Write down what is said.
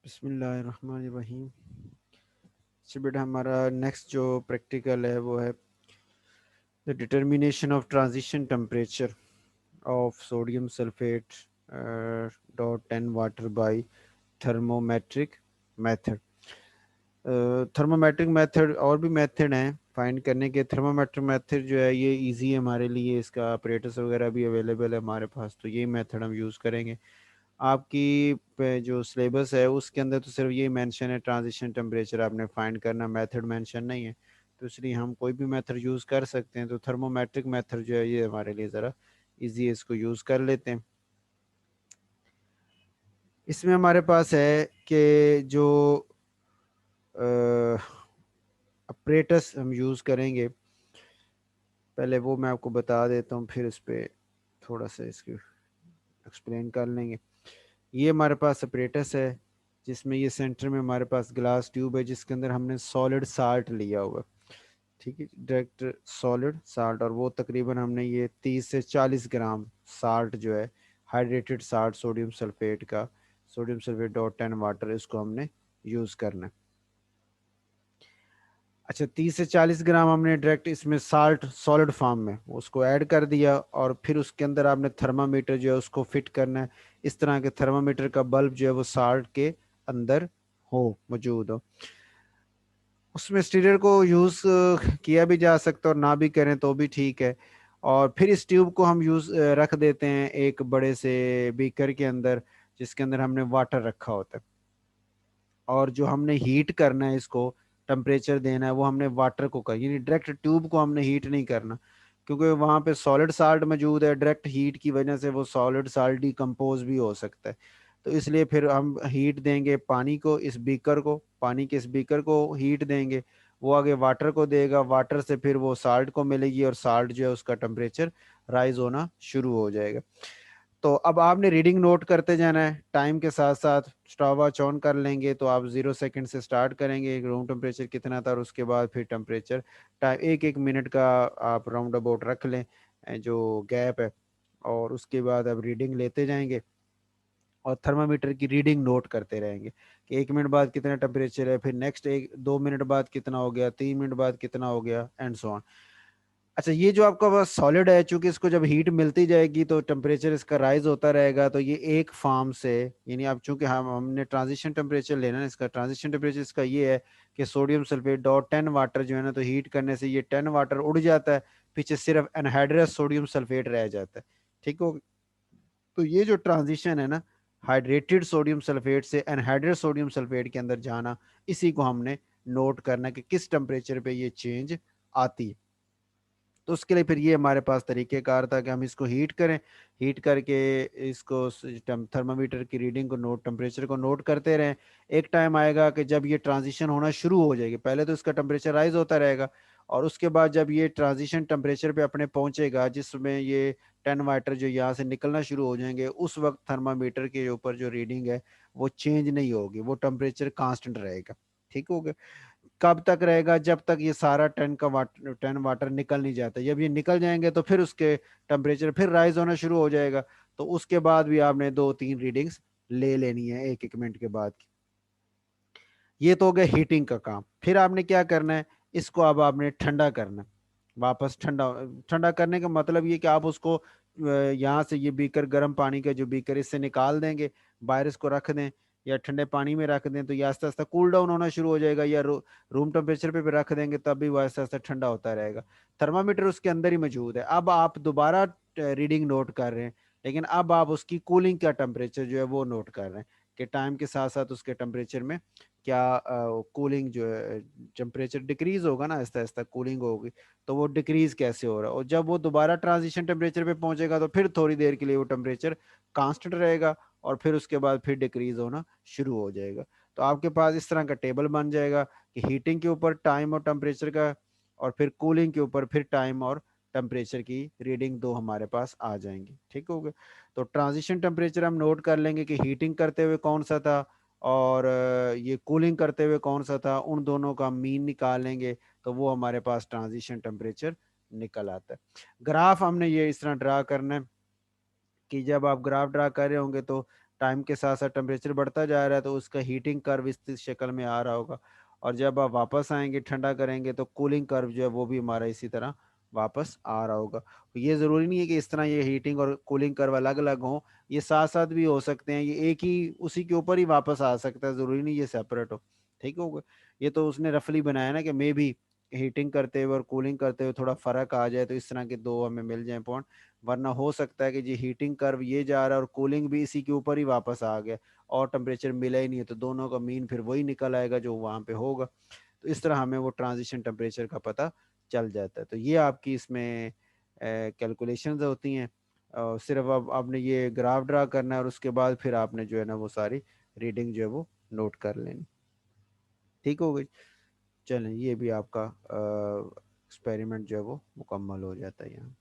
बिस्मिल्लाहिर्रहमानिर्रहीम। अच्छा बेटा, हमारा नेक्स्ट जो प्रैक्टिकल है वो है the determination of transition temperature of sodium sulphate dot 10 water bye thermometric method. Thermometric method और भी मेथड हैं फाइंड करने के। थर्मोमेट्रिक मेथड जो है ये इजी है हमारे लिए, इसका ऑपरेटर्स वगैरह भी अवेलेबल है हमारे पास, तो यही मेथड हम यूज़ करेंगे। आपकी जो सिलेबस है उसके अंदर तो सिर्फ ये मेंशन है ट्रांजिशन टेम्परेचर आपने फाइंड करना, मेथड मेंशन नहीं है, तो इसलिए हम कोई भी मेथड यूज़ कर सकते हैं। तो थर्मोमेट्रिक मेथड जो है ये हमारे लिए ज़रा इजी है, इसको यूज़ कर लेते हैं। इसमें हमारे पास है कि जो अपरेटस हम यूज़ करेंगे, पहले वो मैं आपको बता देता हूँ, फिर इस पर थोड़ा सा इसकी एक्सप्लेन कर लेंगे। ये हमारे पास अपरेटस है जिसमें ये सेंटर में हमारे पास ग्लास ट्यूब है जिसके अंदर हमने सॉलिड साल्ट लिया हुआ है। ठीक है, डायरेक्ट सॉलिड साल्ट, और वो तकरीबन हमने ये 30 से 40 ग्राम साल्ट जो है हाइड्रेटेड साल्ट सोडियम सल्फेट का, सोडियम सल्फेट डॉट 10 वाटर, इसको हमने यूज़ करना है। अच्छा, 30 से 40 ग्राम हमने डायरेक्ट इसमें साल्ट सॉलिड फॉर्म में उसको ऐड कर दिया, और फिर उसके अंदर आपने थर्मामीटर जो है उसको फिट करना है। इस तरह के थर्मामीटर का बल्ब जो है वो साल्ट के अंदर हो, मौजूद हो। उसमें स्टीरियर को यूज़ किया भी जा सकता है और ना भी करें तो भी ठीक है। और फिर इस ट्यूब को हम रख देते हैं एक बड़े से बीकर के अंदर जिसके अंदर हमने वाटर रखा होता है, और जो हमने हीट करना है इसको, टेम्परेचर देना है, वो हमने वाटर को कर, यानी डायरेक्ट ट्यूब को हमने हीट नहीं करना, क्योंकि वहाँ पे सॉलिड साल्ट मौजूद है। डायरेक्ट हीट की वजह से वो सॉलिड साल्ट डिकम्पोज भी हो सकता है, तो इसलिए फिर हम हीट देंगे पानी को, इस बीकर को, पानी के इस बीकर को हीट देंगे, वो आगे वाटर को देगा, वाटर से फिर वो साल्ट को मिलेगी, और साल्ट जो है उसका टेम्परेचर राइज होना शुरू हो जाएगा। तो अब आपने रीडिंग नोट करते जाना है टाइम के साथ साथ। स्टॉप वॉच ऑन कर लेंगे तो आप 0 सेकंड से स्टार्ट करेंगे, रूम टेम्परेचर कितना था, और उसके बाद फिर टेम्परेचर टाइम एक एक मिनट का आप राउंड अबाउट रख लें जो गैप है, और उसके बाद अब रीडिंग लेते जाएंगे और थर्मामीटर की रीडिंग नोट करते रहेंगे कि 1 मिनट बाद कितना टेम्परेचर है, फिर नेक्स्ट 1-2 मिनट बाद कितना हो गया, 3 मिनट बाद कितना हो गया, एंड सो ऑन। अच्छा, ये जो आपका बस सॉलिड है, चूंकि इसको जब हीट मिलती जाएगी तो टेम्परेचर इसका राइज होता रहेगा, तो ये एक फार्म से, यानी अब चूंकि हमने ट्रांजिशन टेम्परेचर लेना है, इसका ट्रांजिशन टेम्परेचर इसका ये है कि सोडियम सल्फेट डॉट 10 वाटर जो है ना, तो हीट करने से ये 10 वाटर उड़ जाता है, पीछे सिर्फ एनहाइड्रस सोडियम सल्फेट रह जाता है। ठीक हो, तो ये जो ट्रांजिशन है ना, हाइड्रेटेड सोडियम सल्फेट से एनहाइड्रस सोडियम सल्फेट के अंदर जाना, इसी को हमने नोट करना कि किस टेम्परेचर पे ये चेंज आती है। तो उसके लिए फिर ये हमारे पास तरीकेकार था कि हम इसको हीट करें, हीट करके इसको थर्मामीटर की रीडिंग को नोट, टेम्परेचर को नोट करते रहें। एक टाइम आएगा कि जब ये ट्रांजिशन होना शुरू हो जाएगी, पहले तो इसका टेम्परेचर राइज होता रहेगा, और उसके बाद जब ये ट्रांजिशन टेम्परेचर पे अपने पहुंचेगा जिसमें ये 10 वाटर जो यहाँ से निकलना शुरू हो जाएंगे, उस वक्त थर्मामीटर के ऊपर जो रीडिंग है वो चेंज नहीं होगी, वो टेम्परेचर कांस्टेंट रहेगा। ठीक हो गया। कब तक रहेगा? जब तक ये सारा 10 वाटर निकल नहीं जाता। जब ये निकल जाएंगे तो फिर उसके टेम्परेचर फिर राइज होना शुरू हो जाएगा, तो उसके बाद भी आपने 2-3 रीडिंग्स ले लेनी है एक एक मिनट के बाद की। ये तो हो गया हीटिंग का काम। फिर आपने क्या करना है, इसको अब आपने ठंडा करना है। वापस ठंडा, ठंडा करने का मतलब ये कि आप उसको यहाँ से ये बीकर, गर्म पानी का जो बीकर, इससे निकाल देंगे, बाहर इसको रख दें, या ठंडे पानी में रख दें तो ये आस्ते आस्ते कूल डाउन होना शुरू हो जाएगा, या रूम टेम्परेचर पे भी रख देंगे तब भी वो आस्ते आस्ते ठंडा होता रहेगा। थर्मामीटर उसके अंदर ही मौजूद है। अब आप दोबारा रीडिंग नोट कर रहे हैं, लेकिन अब आप उसकी कूलिंग का टेम्परेचर जो है वो नोट कर रहे हैं कि टाइम के साथ साथ उसके टेम्परेचर में क्या कूलिंग जो है, टेम्परेचर डिक्रीज होगा ना, आहिस्ता आहिस्ता कूलिंग होगी, तो वो डिक्रीज कैसे हो रहा है, और जब वो दोबारा ट्रांजिशन टेम्परेचर पे पहुंचेगा तो फिर थोड़ी देर के लिए वो टेम्परेचर कांस्टेंट रहेगा, और फिर उसके बाद फिर डिक्रीज होना शुरू हो जाएगा। तो आपके पास इस तरह का टेबल बन जाएगा कि हीटिंग के ऊपर टाइम और टेम्परेचर का, और फिर कूलिंग के ऊपर फिर टाइम और टेम्परेचर की रीडिंग दो हमारे पास आ जाएंगी। ठीक हो गया। तो ट्रांजिशन टेम्परेचर हम नोट कर लेंगे कि हीटिंग करते हुए कौन सा था, और ये कूलिंग करते हुए कौन सा था, उन दोनों का मीन निकाल लेंगे, तो वो हमारे पास ट्रांजिशन टेम्परेचर निकल आता है। ग्राफ हमने ये इस तरह ड्रा करना है कि जब आप ग्राफ ड्रा कर रहे होंगे तो टाइम के साथ साथ टेम्परेचर बढ़ता जा रहा है तो उसका हीटिंग कर्व इस शक्ल में आ रहा होगा। और जब आप वापस आएंगे ठंडा करेंगे तो कूलिंग कर्व जो है वो भी हमारा इसी तरह वापस आ रहा होगा। तो ये ज़रूरी नहीं है कि इस तरह ये हीटिंग और कूलिंग कर्व अलग अलग हों, ये साथ साथ भी हो सकते हैं, ये एक ही उसी के ऊपर ही वापस आ सकता है, ज़रूरी नहीं ये सेपरेट हो। ठीक होगा। ये तो उसने रफली बनाया ना कि मे भी हीटिंग करते हुए और कूलिंग करते हुए थोड़ा फर्क आ जाए तो इस तरह के दो हमें मिल जाए पॉइंट। वरना हो सकता है कि जी हीटिंग कर्व ये जा रहा है और कूलिंग भी इसी के ऊपर ही वापस आ गया और टेम्परेचर मिला ही नहीं है, तो दोनों का मीन फिर वही निकल आएगा जो वहाँ पे होगा। तो इस तरह हमें वो ट्रांजिशन टेम्परेचर का पता चल जाता है। तो ये आपकी इसमें कैलकुलेशंस होती हैं। सिर्फ अब आपने ये ग्राफ ड्रा करना है और उसके बाद फिर आपने जो है ना वो सारी रीडिंग जो है वो नोट कर लेनी। ठीक हो गई। चलें, ये भी आपका एक्सपेरिमेंट जो है वो मुकम्मल हो जाता है यहाँ।